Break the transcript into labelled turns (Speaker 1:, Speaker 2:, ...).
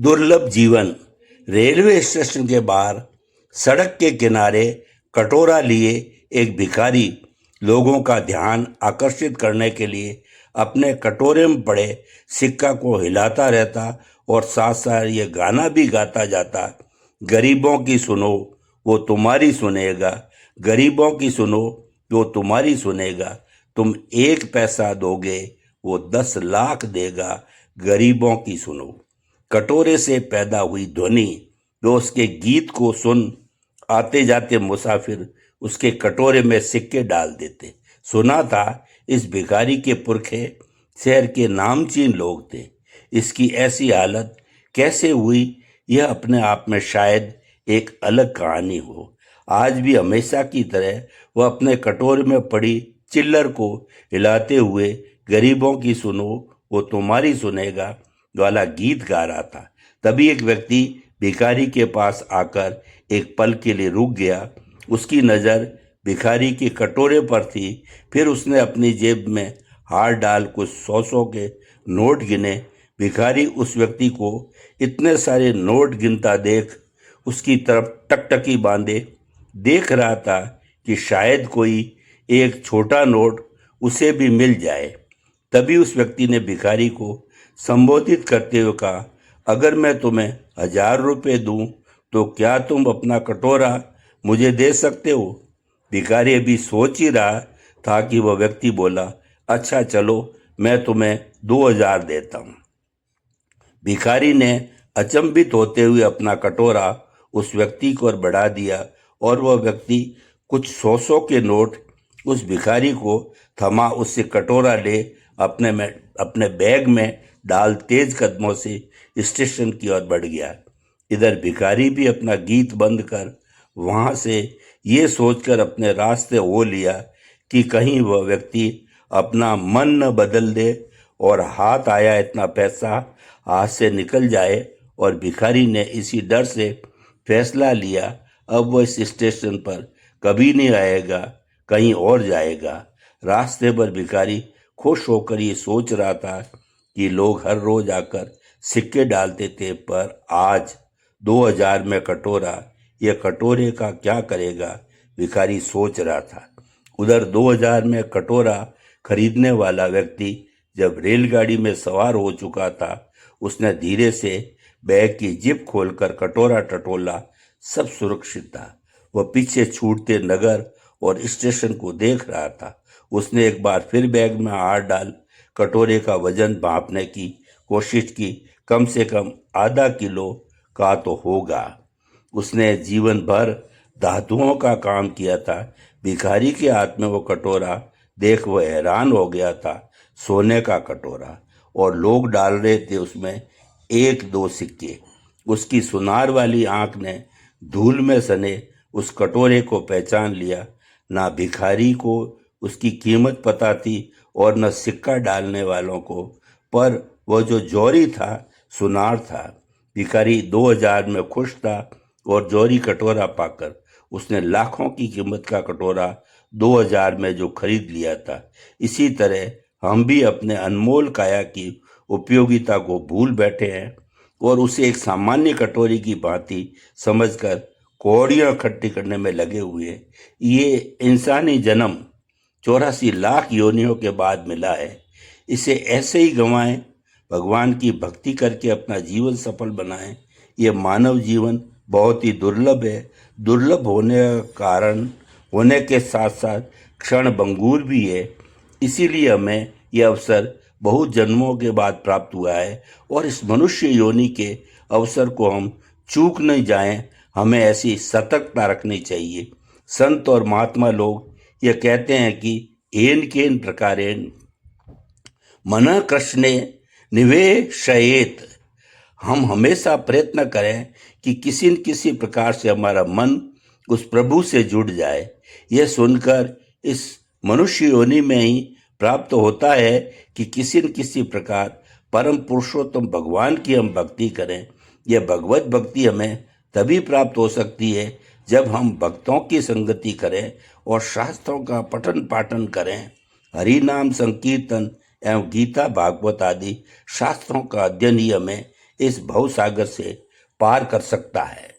Speaker 1: दुर्लभ जीवन। Railway station के बाहर सड़क के किनारे कटोरा लिए एक भिखारी लोगों का ध्यान आकर्षित करने के लिए अपने कटोरे में पड़े सिक्का को हिलाता रहता और साथ साथ ये गाना भी गाता जाता, गरीबों की सुनो वो तुम्हारी सुनेगा, गरीबों की सुनो वो तुम्हारी सुनेगा, तुम 1 पैसा दोगे वो 10 लाख देगा, गरीबों की सुनो। कटोरे से पैदा हुई ध्वनि, जो उसके गीत को सुन आते जाते मुसाफिर उसके कटोरे में सिक्के डाल देते। सुना था इस भिखारी के पुरखे शहर के नामचीन लोग थे। इसकी ऐसी हालत कैसे हुई, यह अपने आप में शायद एक अलग कहानी हो। आज भी हमेशा की तरह वह अपने कटोरे में पड़ी चिल्लर को हिलाते हुए गरीबों की सुनो वो तुम्हारी सुनेगा वाला गीत गा रहा था। तभी एक व्यक्ति भिखारी के पास आकर एक पल के लिए रुक गया। उसकी नज़र भिखारी के कटोरे पर थी। फिर उसने अपनी जेब में हाथ डाल कुछ 100 के नोट गिने। भिखारी उस व्यक्ति को इतने सारे नोट गिनता देख उसकी तरफ टकटकी बांधे देख रहा था कि शायद कोई एक छोटा नोट उसे भी मिल जाए। तभी उस व्यक्ति ने भिखारी को संबोधित करते हुए कहा, अगर मैं तुम्हें 1000 रुपये दूं तो क्या तुम अपना कटोरा मुझे दे सकते हो? भिखारी अभी सोच ही रहा था कि वह व्यक्ति बोला, अच्छा चलो मैं तुम्हें 2000 देता हूँ। भिखारी ने अचंभित होते हुए अपना कटोरा उस व्यक्ति को बढ़ा दिया और वह व्यक्ति कुछ 100 के नोट उस भिखारी को थमा उससे कटोरा ले अपने बैग में डाल तेज कदमों से स्टेशन की ओर बढ़ गया। इधर भिखारी भी अपना गीत बंद कर वहां से ये सोचकर अपने रास्ते हो लिया कि कहीं वह व्यक्ति अपना मन न बदल दे और हाथ आया इतना पैसा हाथ से निकल जाए। और भिखारी ने इसी डर से फैसला लिया अब वह इस स्टेशन पर कभी नहीं आएगा, कहीं और जाएगा। रास्ते पर भिखारी खुश होकर ये सोच रहा था कि लोग हर रोज आकर सिक्के डालते थे, पर आज 2000 में कटोरा, यह कटोरे का क्या करेगा, भिखारी सोच रहा था। उधर 2000 में कटोरा खरीदने वाला व्यक्ति जब रेलगाड़ी में सवार हो चुका था, उसने धीरे से बैग की जिप खोलकर कटोरा टटोला। सब सुरक्षित था। वह पीछे छूटते नगर और स्टेशन को देख रहा था। उसने एक बार फिर बैग में हाथ डाल कटोरे का वजन भांपने की कोशिश की। कम से कम आधा किलो का तो होगा। उसने जीवन भर धातुओं का काम किया था। भिखारी के हाथ में वो कटोरा देख वह हैरान हो गया था। सोने का कटोरा, और लोग डाल रहे थे उसमें 1-2 सिक्के। उसकी सुनार वाली आंख ने धूल में सने उस कटोरे को पहचान लिया। ना भिखारी को उसकी कीमत पता थी और न सिक्का डालने वालों को, पर वह जो जौहरी था सुनार था। भिखारी 2000 में खुश था और जौहरी कटोरा पाकर उसने लाखों की कीमत का कटोरा 2000 में जो खरीद लिया था। इसी तरह हम भी अपने अनमोल काया की उपयोगिता को भूल बैठे हैं और उसे एक सामान्य कटोरी की भांति समझकर कौड़ियाँ इकट्ठी करने में लगे हुए हैं। ये इंसानी जन्म 84 लाख योनियों के बाद मिला है। इसे ऐसे ही गंवाएं, भगवान की भक्ति करके अपना जीवन सफल बनाएं। ये मानव जीवन बहुत ही दुर्लभ है। दुर्लभ होने का कारण होने के साथ साथ क्षण भंगुर भी है। इसीलिए हमें यह अवसर बहुत जन्मों के बाद प्राप्त हुआ है और इस मनुष्य योनि के अवसर को हम चूक नहीं जाएं। हमें ऐसी सतर्कता रखनी चाहिए। संत और महात्मा लोग ये कहते हैं कि एन केन प्रकारेण मन कृष्णे निवेशयेत। हम हमेशा प्रयत्न करें कि किसी न किसी प्रकार से हमारा मन उस प्रभु से जुड़ जाए। यह सुनकर इस मनुष्य योनि में ही प्राप्त होता है कि किसी न किसी प्रकार परम पुरुषोत्तम भगवान की हम भक्ति करें। यह भगवत भक्ति हमें तभी प्राप्त हो सकती है जब हम भक्तों की संगति करें और शास्त्रों का पठन पाठन करें। हरि नाम संकीर्तन एवं गीता भागवत आदि शास्त्रों का अध्ययन ही हमें इस भवसागर से पार कर सकता है।